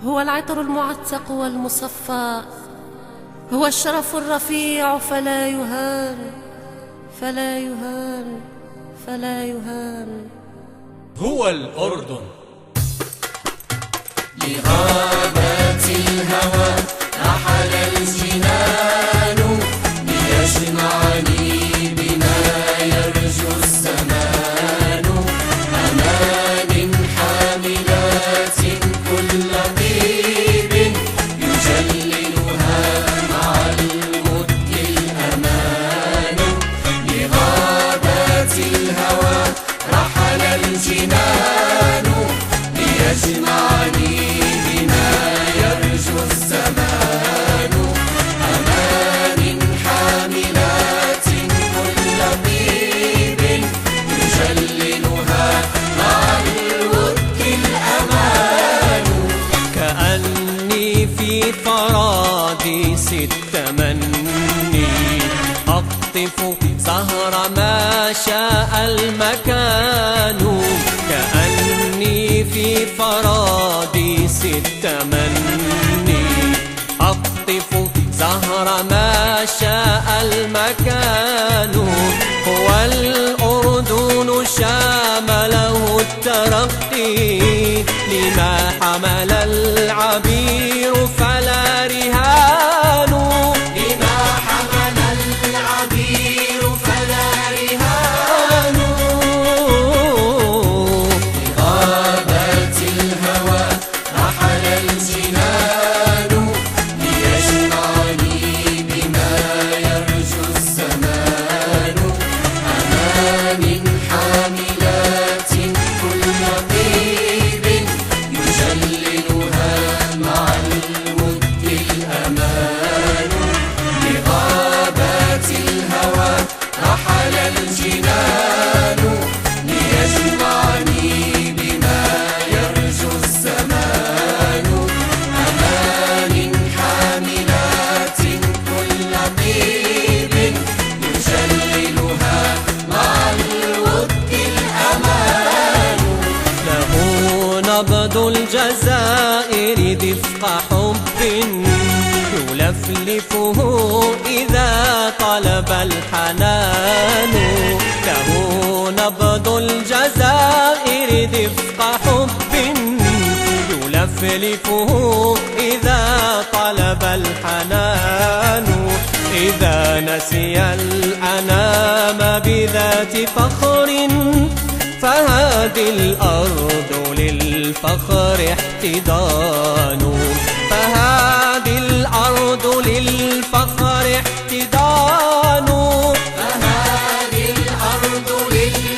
هو العطر المعتق والمصفى، هو الشرف الرفيع فلا يهان، فلا يهان، فلا يهان. هو الأردن. لغابات الهوى رحل الجنان ليجمعني بما يرجو الزمان. أمان حاملات كل طيب يجللها مع المد الأمان. لغابات الهوى رحل الجنان ليجمعني بما يرجو الزمان. أمان حاملات كل طيب يجللها مع الود الأمان. كأني في فراديس التمني أقطف زهر ما شاء المكان. كأني في فراديس التمني أقطف زهر ما شاء المكان. هو الأردن شامله الترقي لما حمل العبير فلا رهان. لما حمل العبير فلا رهان. لغابات الهوى رحل الجنان ليجمعني بما يرجو الزمان. أمان حاملات كل طيب يجللها مع المد الأمان. لغابات الهوى رحل الجنان ليجمعني بما يرجو الزمان. أمان حاملات كل طيب يجللها مع الود الأمان. له نبض الجزائر دفق حب يلفلفه إذا طلب الحنان. له نبض الجزائر دفق حب يلفلفه إذا طلب الحنان. إذا نسي الأنام بذات فخر فهذه الأرض للفخر احتضان. فهذه الأرض للفخر احتضان. فهذه الأرض للفخر